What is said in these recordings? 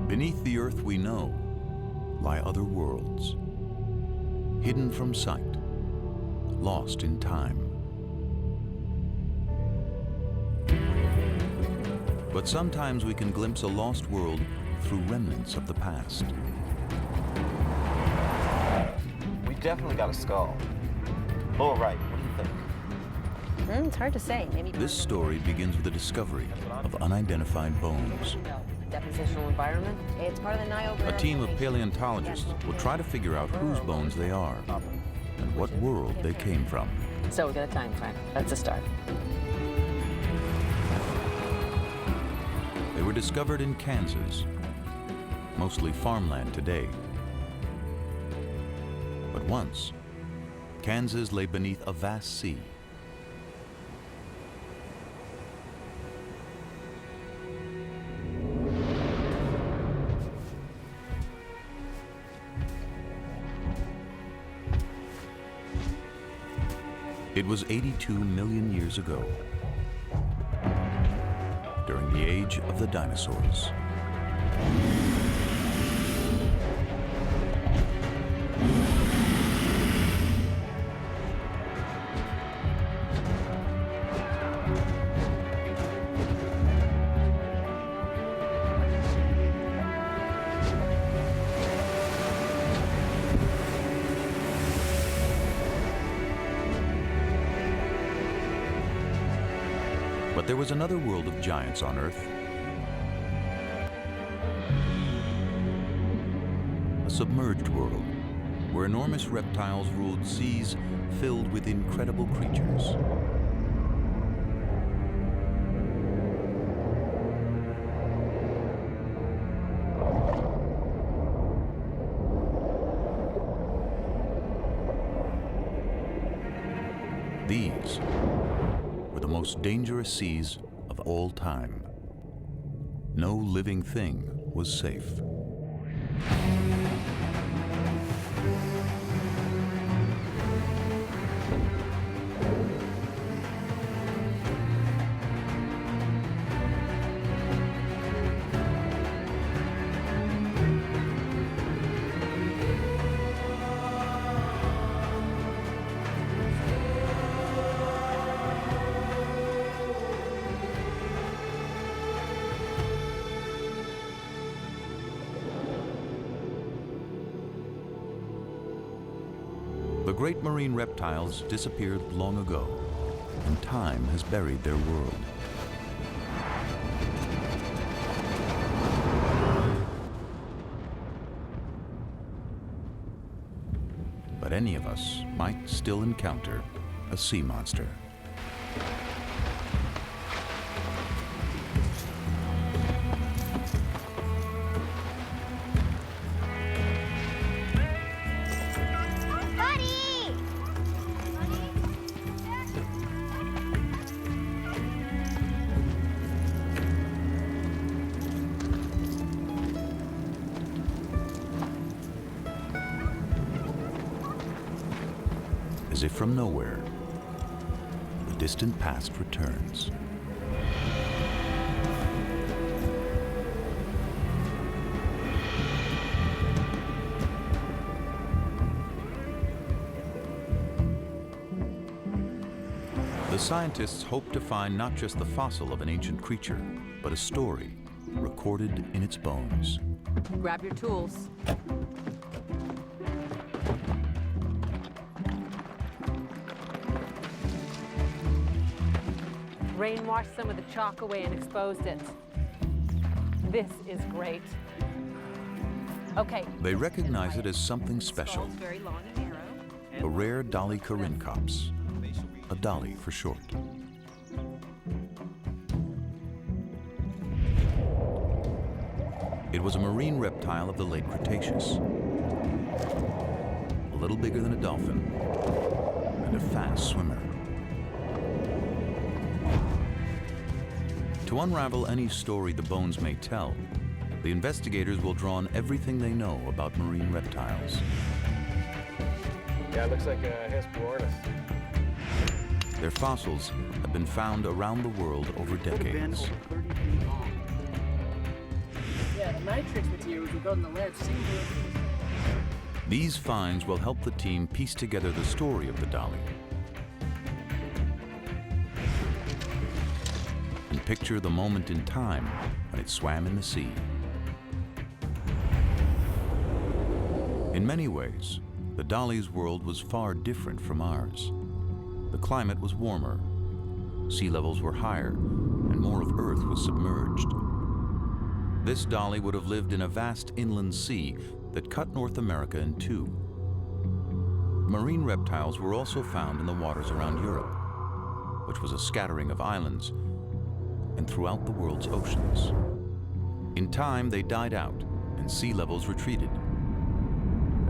Beneath the earth we know lie other worlds, hidden from sight, lost in time. But sometimes we can glimpse a lost world through remnants of the past. We definitely got a skull. Lower right, what do you think? It's hard to say. Maybe This story begins with the discovery of unidentified bones. depositional environment. It's part of the Nile. A team of paleontologists will try to figure out whose bones they are and what world they came from. So we got a time frame. That's a start. They were discovered in Kansas, mostly farmland today. But once, Kansas lay beneath a vast sea. It was 82 million years ago, during the age of the dinosaurs. But there was another world of giants on Earth. A submerged world where enormous reptiles ruled seas filled with incredible creatures. These were the most dangerous seas of all time. No living thing was safe. The great marine reptiles disappeared long ago, and time has buried their world. But any of us might still encounter a sea monster. As if from nowhere, the distant past returns. The scientists hope to find not just the fossil of an ancient creature, but a story recorded in its bones. Grab your tools. Rain washed some of the chalk away and exposed it. This is great. Okay. They recognize it as something special. Very long and narrow. A rare Dolly corincops, a dolly for short. It was a marine reptile of the late Cretaceous, a little bigger than a dolphin, and a fast swimmer. To unravel any story the bones may tell, the investigators will draw on everything they know about marine reptiles. Yeah, it looks like a Hesperornis. Their fossils have been found around the world over decades. matrix materials we've got in the lab seem to... These finds will help the team piece together the story of the dolly and picture the moment in time when it swam in the sea. In many ways, the dolly's world was far different from ours. The climate was warmer, sea levels were higher, and more of Earth was submerged. This dolly would have lived in a vast inland sea that cut North America in two. Marine reptiles were also found in the waters around Europe, which was a scattering of islands, and throughout the world's oceans. In time, they died out and sea levels retreated,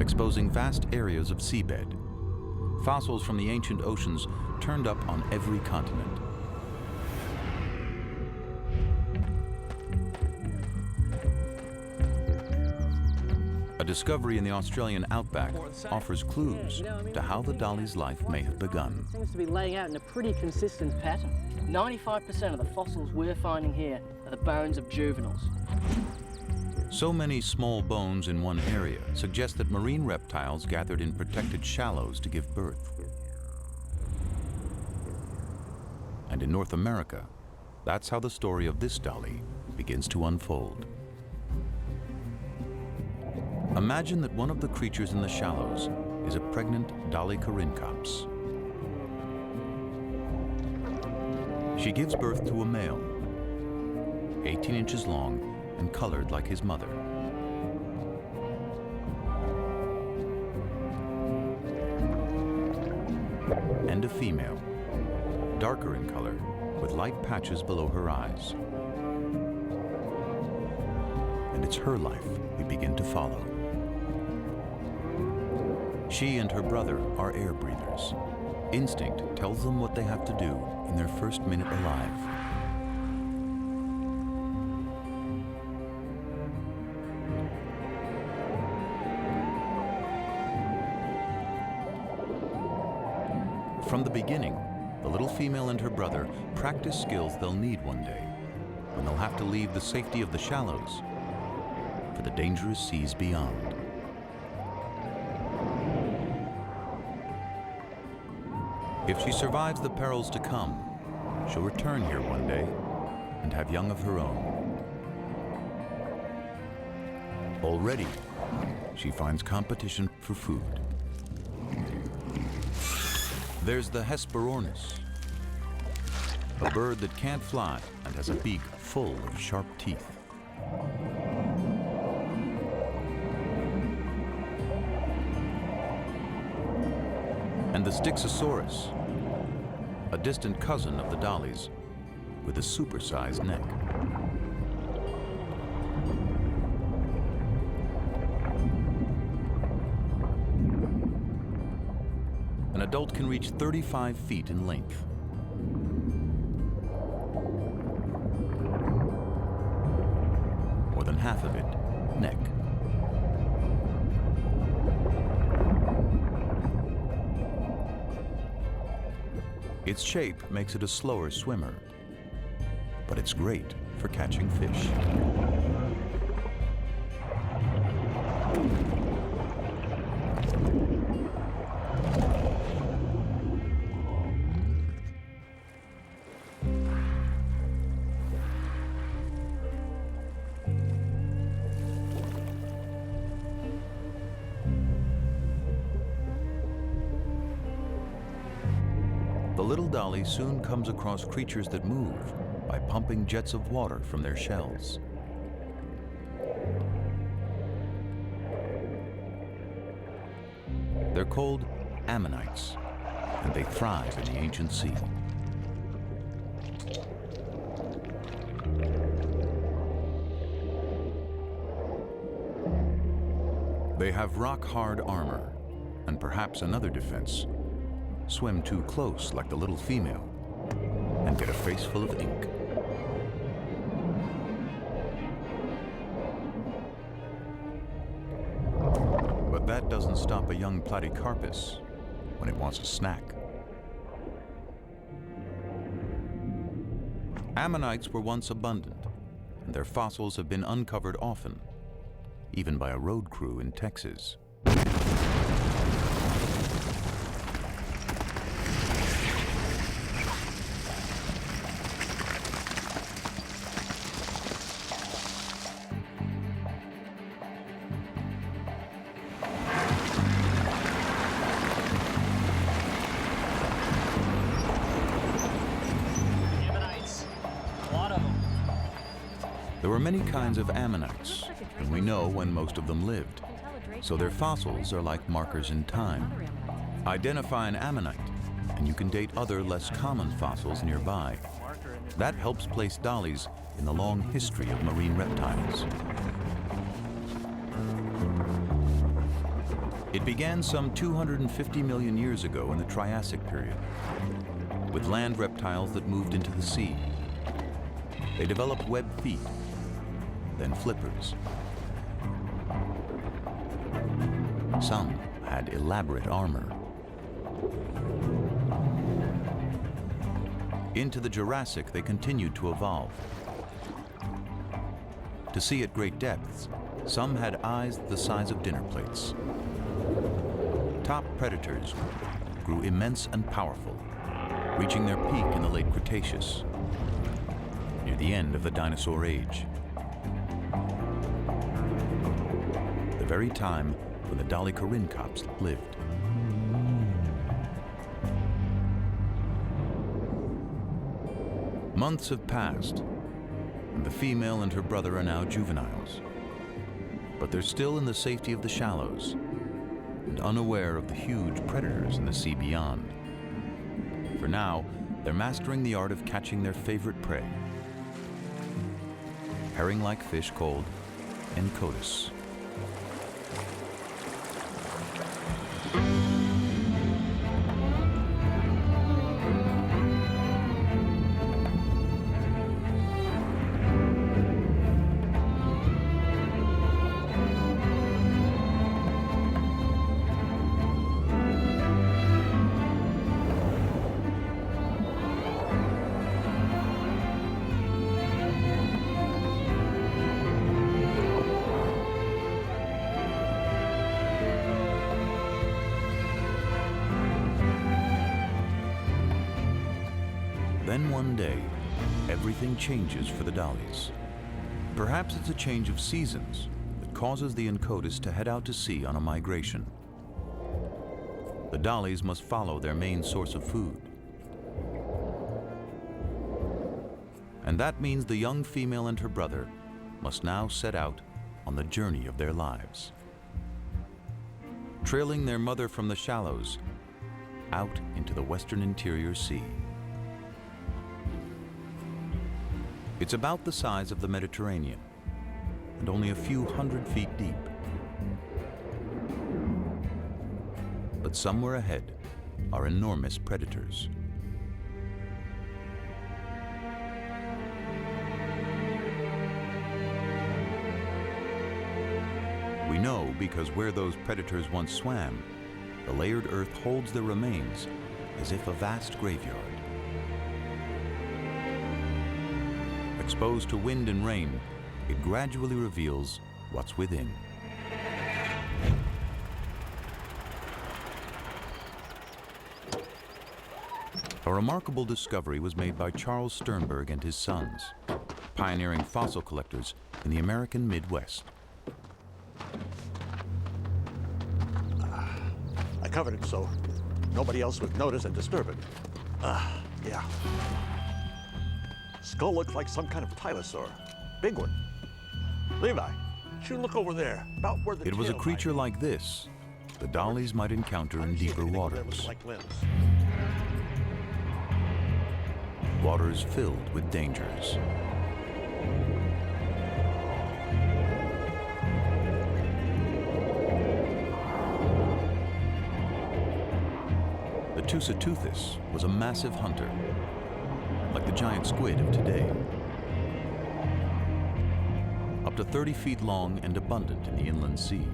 exposing vast areas of seabed. Fossils from the ancient oceans turned up on every continent. A discovery in the Australian outback offers clues to how the dolly's life may have begun. It seems to be laying out in a pretty consistent pattern. 95% of the fossils we're finding here are the bones of juveniles. So many small bones in one area suggest that marine reptiles gathered in protected shallows to give birth. And in North America, that's how the story of this dolly begins to unfold. Imagine that one of the creatures in the shallows is a pregnant Dolly corincops. She gives birth to a male, 18 inches long and colored like his mother. And a female, darker in color, with light patches below her eyes. And it's her life we begin to follow. She and her brother are air breathers. Instinct tells them what they have to do in their first minute alive. From the beginning, the little female and her brother practice skills they'll need one day, when they'll have to leave the safety of the shallows for the dangerous seas beyond. If she survives the perils to come, she'll return here one day and have young of her own. Already, she finds competition for food. There's the Hesperornis, a bird that can't fly and has a beak full of sharp teeth. And the Styxosaurus, a distant cousin of the dollies with a supersized neck. An adult can reach 35 feet in length. More than half of it, neck. Its shape makes it a slower swimmer, but it's great for catching fish. The little dolly soon comes across creatures that move by pumping jets of water from their shells. They're called ammonites, and they thrive in the ancient sea. They have rock-hard armor, and perhaps another defense: swim too close like the little female and get a face full of ink. But that doesn't stop a young platycarpus when it wants a snack. Ammonites were once abundant, and their fossils have been uncovered often, even by a road crew in Texas. There were many kinds of ammonites, and we know when most of them lived. So their fossils are like markers in time. Identify an ammonite, and you can date other less common fossils nearby. That helps place dollies in the long history of marine reptiles. It began some 250 million years ago in the Triassic period, with land reptiles that moved into the sea. They developed webbed feet, then flippers. Some had elaborate armor. Into the Jurassic, they continued to evolve. To see at great depths, some had eyes the size of dinner plates. Top predators grew immense and powerful, reaching their peak in the late Cretaceous, near the end of the dinosaur age. The very time when the dolichoryncops lived. Months have passed, and the female and her brother are now juveniles. But they're still in the safety of the shallows and unaware of the huge predators in the sea beyond. For now, they're mastering the art of catching their favorite prey, herring-like fish called Encodus. Then one day, everything changes for the dollies. Perhaps it's a change of seasons that causes the Encodus to head out to sea on a migration. The dollies must follow their main source of food. And that means the young female and her brother must now set out on the journey of their lives, trailing their mother from the shallows out into the western interior sea. It's about the size of the Mediterranean and only a few 100 feet deep. But somewhere ahead are enormous predators. We know because where those predators once swam, the layered earth holds their remains as if a vast graveyard. Exposed to wind and rain, it gradually reveals what's within. A remarkable discovery was made by Charles Sternberg and his sons, pioneering fossil collectors in the American Midwest. I covered it so nobody else would notice and disturb it. Yeah. Skull looks like some kind of tylosaur. Big one. Levi, should look over there, about where the It was a tail creature might like this the dollies might encounter be. I in didn't see deeper anything over there waters. looking like limbs. Waters filled with dangers. The Tusateuthis was a massive hunter, like the giant squid of today. Up to 30 feet long and abundant in the inland sea.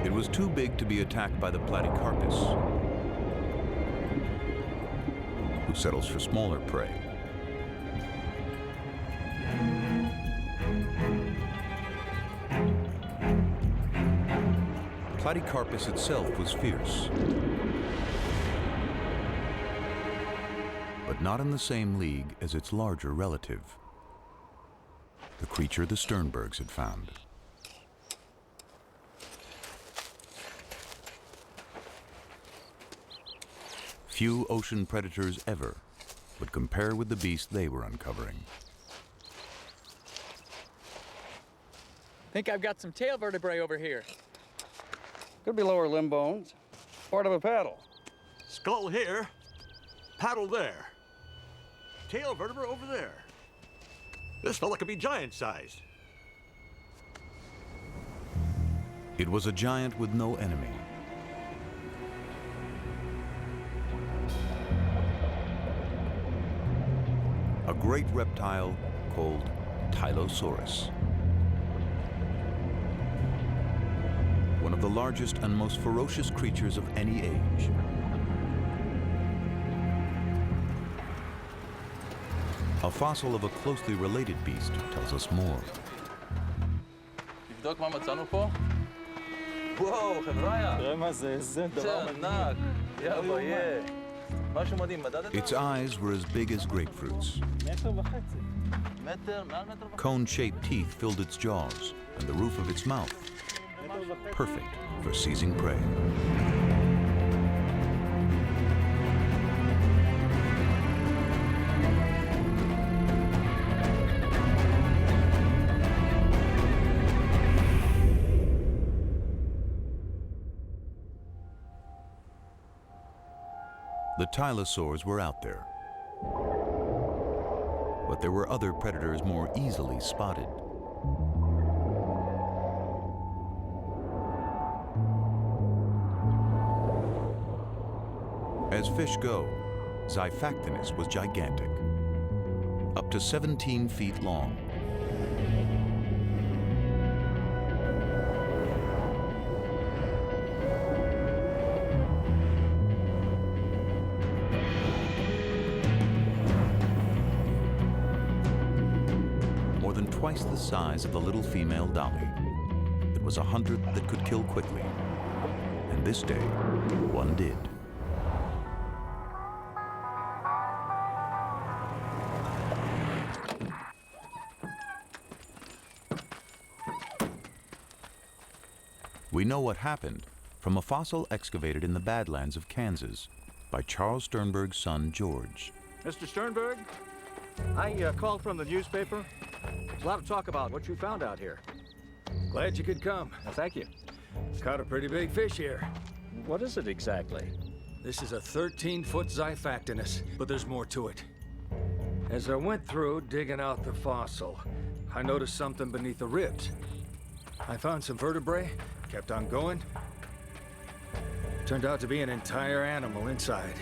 It was too big to be attacked by the platycarpus, who settles for smaller prey. Platycarpus itself was fierce, but not in the same league as its larger relative, the creature the Sternbergs had found. Few ocean predators ever would compare with the beast they were uncovering. Think I've got some tail vertebrae over here. Could be lower limb bones, part of a paddle. Skull here, paddle there. Tail vertebra over there. This fella could be giant-sized. It was a giant with no enemy. A great reptile called Tylosaurus. One of the largest and most ferocious creatures of any age. A fossil of a closely related beast tells us more. תבדוק מה מצאנו פה? וואו, חבריה. תראה מה זה, איזה דבר ענק. יא ביה. משהו מדהים, מדדת? Its eyes were as big as grapefruits. מטר וחצי. מטר, מעל מטר וחצי. Cone-shaped teeth filled its jaws and the roof of its mouth. Perfect for seizing prey. The Tylosaurs were out there, but there were other predators more easily spotted. As fish go, Xiphactinus was gigantic, up to 17 feet long. More than twice the size of the little female dolly. It was a hunter that could kill quickly, and this day, one did. We know what happened from a fossil excavated in the Badlands of Kansas by Charles Sternberg's son, George. Mr. Sternberg, I called from the newspaper. There's a lot of talk about what you found out here. Glad you could come. Thank you. Caught a pretty big fish here. What is it exactly? This is a 13-foot Xiphactinus, but there's more to it. As I went through digging out the fossil, I noticed something beneath the ribs. I found some vertebrae, kept on going. Turned out to be an entire animal inside.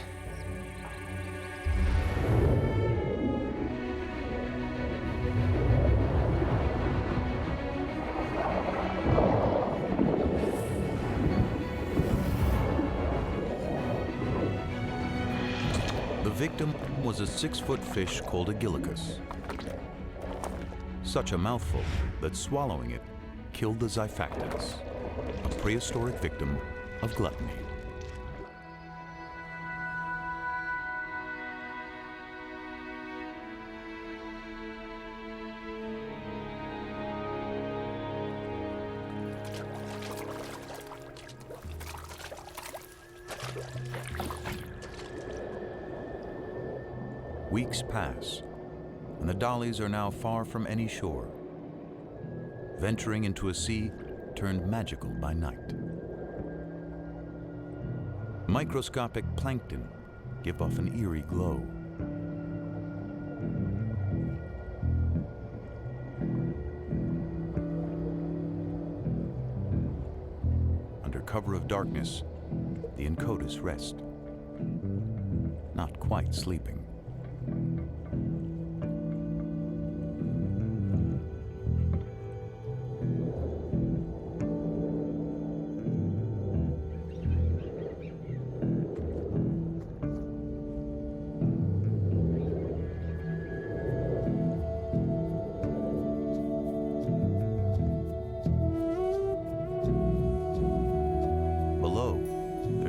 The victim was a 6-foot fish called a gillicus. Such a mouthful that swallowing it killed the Xiphactinus, a prehistoric victim of gluttony. Weeks pass, and the dollies are now far from any shore, venturing into a sea turned magical by night. Microscopic plankton give off an eerie glow. Under cover of darkness, the Encodus rest, not quite sleeping.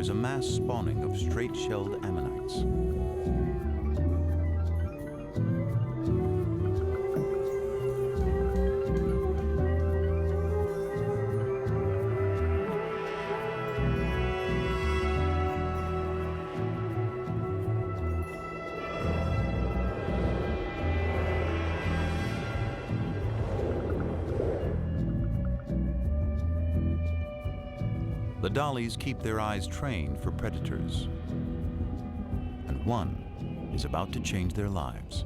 there's a mass spawning of straight-shelled ammonites. The dollies keep their eyes trained for predators, and one is about to change their lives.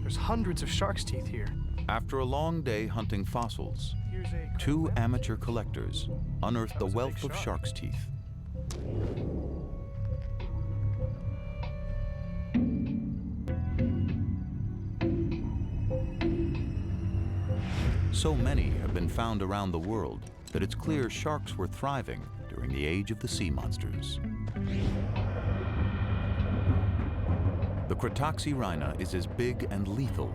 There's hundreds of shark's teeth here. After a long day hunting fossils, Here's a two amateur collectors unearthed the wealth of shark's teeth. So many have been found around the world that it's clear sharks were thriving during the age of the sea monsters. The Cretoxyrhina is as big and lethal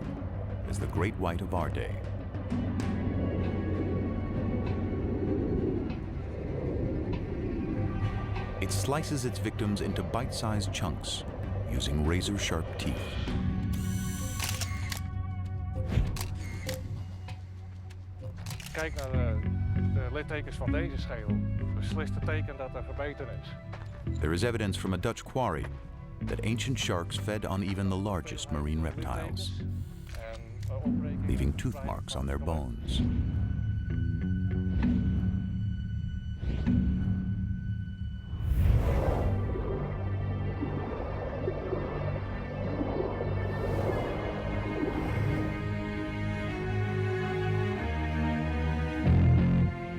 as the great white of our day. It slices its victims into bite-sized chunks using razor-sharp teeth. Kijk naar de littekens van deze schedel. Beslist het teken dat er gebeten is. There is evidence from a Dutch quarry that ancient sharks fed on even the largest marine reptiles, leaving tooth marks on their bones.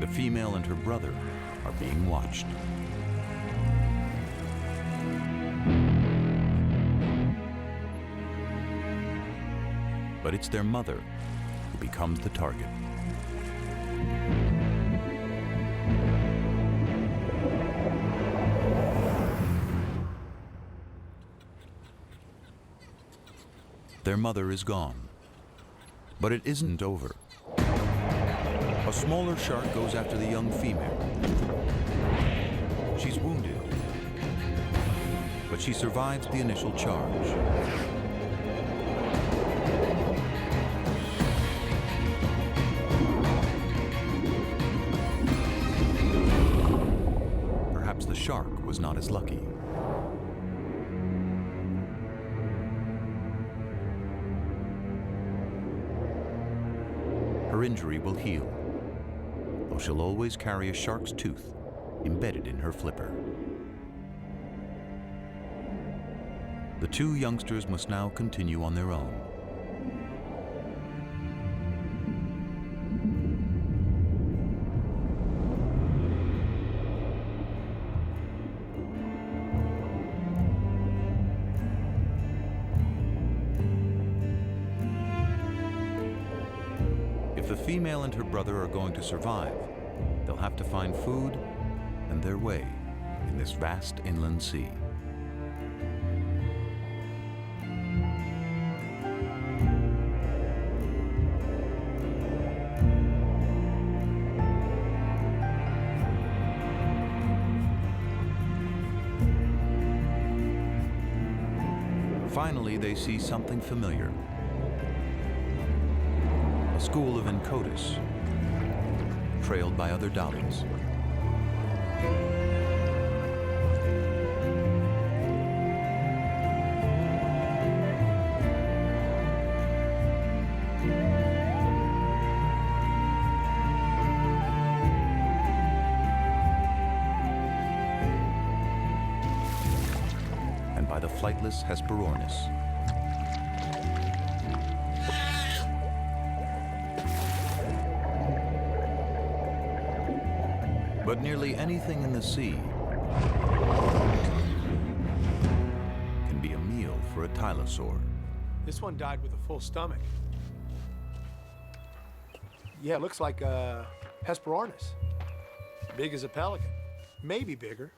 The female and her brother are being watched. But it's their mother who becomes the target. Their mother is gone, but it isn't over. A smaller shark goes after the young female. She's wounded, but she survives the initial charge. Perhaps the shark was not as lucky. Her injury will heal, though she'll always carry a shark's tooth embedded in her flipper. The two youngsters must now continue on their own. If the female and her brother are going to survive, they'll have to find food and their way in this vast inland sea. Finally, they see something familiar. A school of Encodus, trailed by other dollies. And by the flightless Hesperornis. But nearly anything in the sea can be a meal for a tylosaur. This one died with a full stomach. Yeah, it looks like Hesperornis. Big as a pelican. Maybe bigger.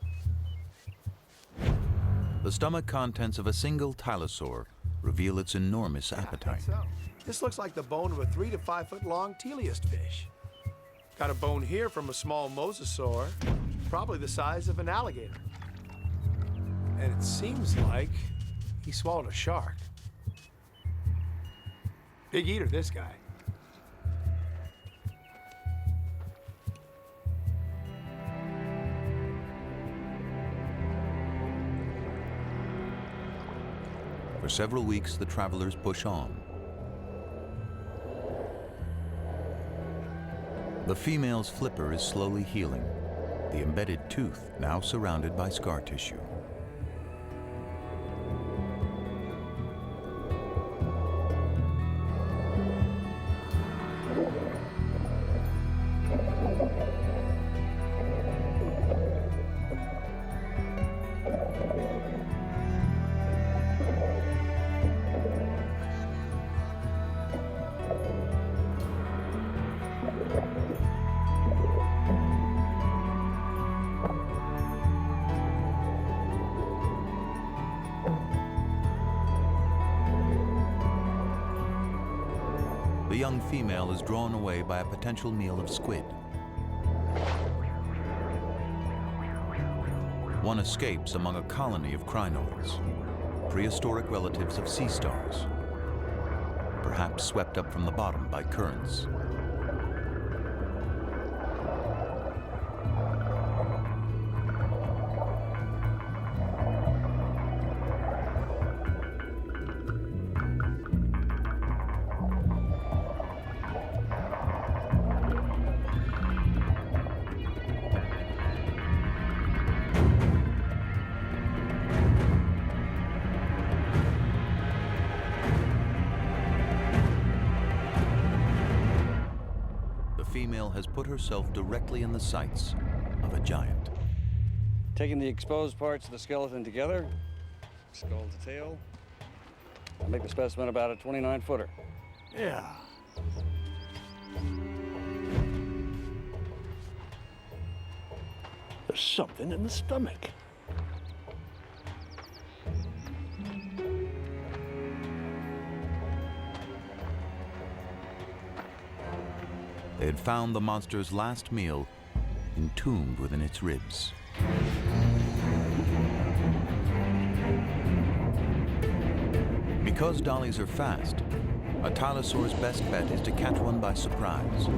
The The stomach contents of a single tylosaur reveal its enormous appetite. So, this looks like the bone of a 3 to 5 foot long teleost fish. Got a bone here from a small mosasaur, probably the size of an alligator. And it seems like he swallowed a shark. Big eater, this guy. For several weeks, the travelers push on. The female's flipper is slowly healing, the embedded tooth now surrounded by scar tissue. The young female is drawn away by a potential meal of squid. One escapes among a colony of crinoids, prehistoric relatives of sea stars, perhaps swept up from the bottom by currents. Female has put herself directly in the sights of a giant. Taking the exposed parts of the skeleton together, skull to tail, I'll make the specimen about a 29-footer. Yeah. There's something in the stomach. They had found the monster's last meal entombed within its ribs. Because dollies are fast, a tylosaur's best bet is to catch one by surprise.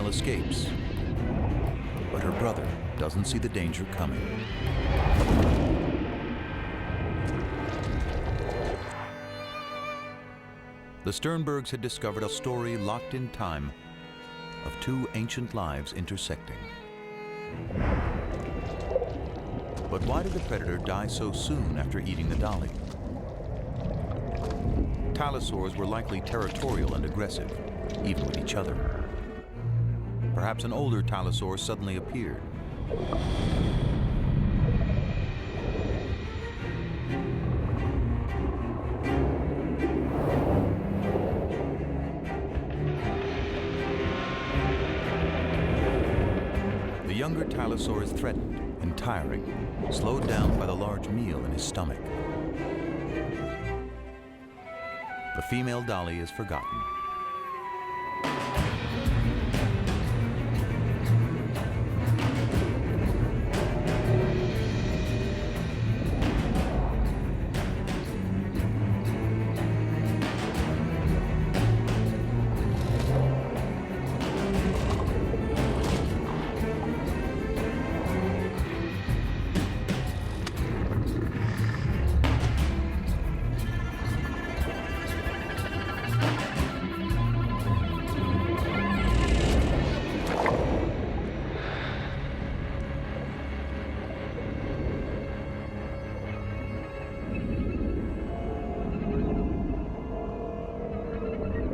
Escapes, but her brother doesn't see the danger coming. The Sternbergs had discovered a story locked in time of two ancient lives intersecting. But why did the predator die so soon after eating the dolly? Tylosaurs were likely territorial and aggressive, even with each other. Perhaps an older tylosaur suddenly appeared. The younger tylosaur is threatened and tiring, slowed down by the large meal in his stomach. The female dolly is forgotten.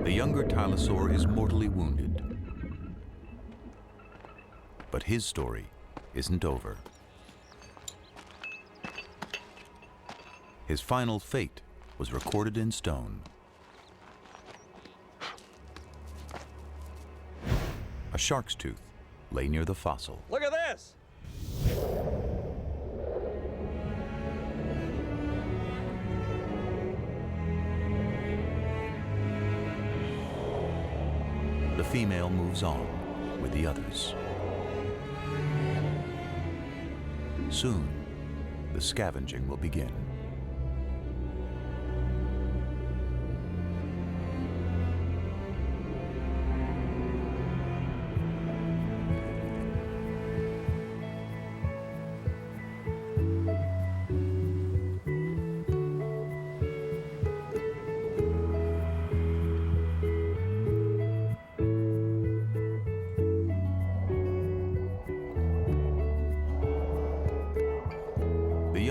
The younger tylosaur is mortally wounded. But his story isn't over. His final fate was recorded in stone. A shark's tooth lay near the fossil. Look at this! The female moves on with the others. Soon, the scavenging will begin.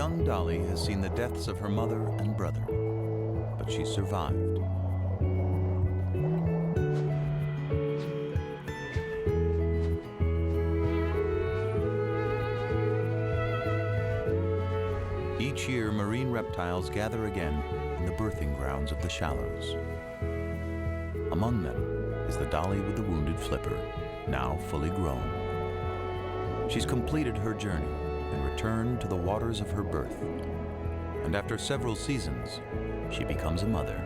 Young Dolly has seen the deaths of her mother and brother, but she survived. Each year, marine reptiles gather again in the birthing grounds of the shallows. Among them is the dolly with the wounded flipper, now fully grown. She's completed her journey and returned to the waters of her birth. And after several seasons, she becomes a mother.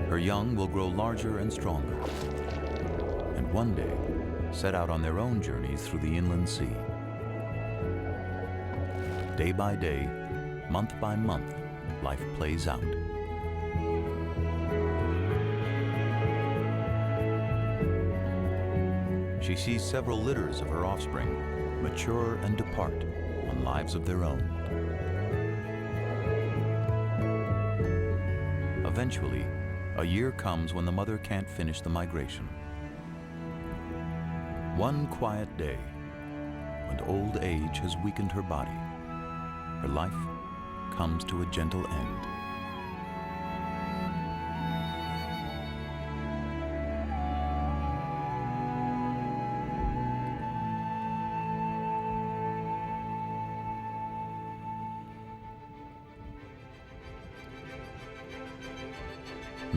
Her young will grow larger and stronger, and one day set out on their own journeys through the inland sea. Day by day, month by month, life plays out. She sees several litters of her offspring mature and depart on lives of their own. Eventually, a year comes when the mother can't finish the migration. One quiet day, when old age has weakened her body, her life comes to a gentle end.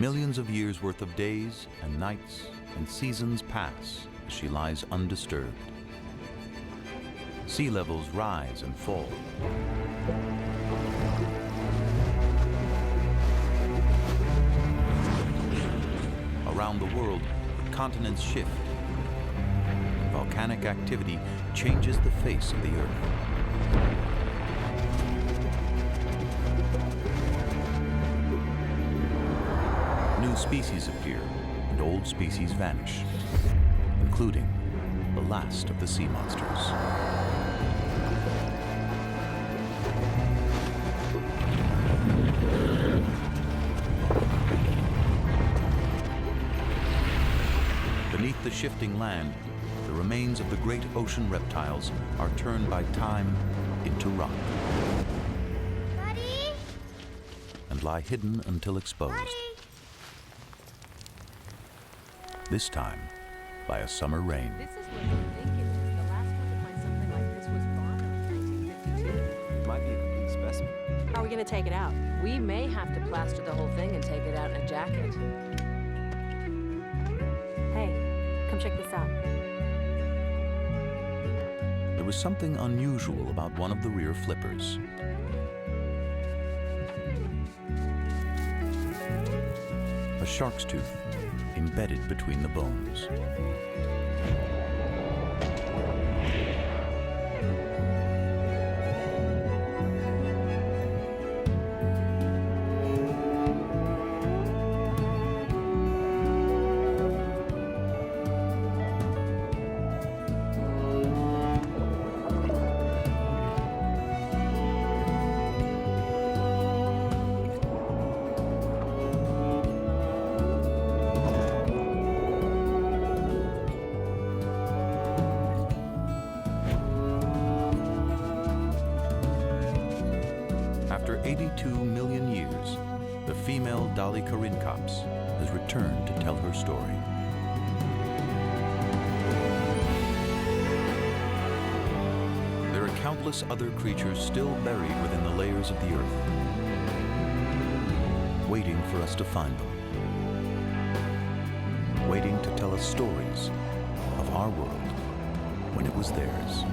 Millions of years worth of days and nights and seasons pass as she lies undisturbed. Sea levels rise and fall. Around the world, continents shift. Volcanic activity changes the face of the Earth. New species appear and old species vanish, including the last of the sea monsters. Beneath the shifting land, the remains of the great ocean reptiles are turned by time into rock. Buddy? And lie hidden until exposed. Buddy? This time by a summer rain. This is what I'm thinking is the last one to find something like this was Bonner in 1952. It might be a complete specimen. How are we going to take it out? We may have to plaster the whole thing and take it out in a jacket. Hey, come check this out. There was something unusual about one of the rear flippers. A shark's tooth embedded between the bones. After 82 million years, the female Dolly Corincops has returned to tell her story. countless other creatures still buried within the layers of the earth, waiting for us to find them, waiting to tell us stories of our world when it was theirs.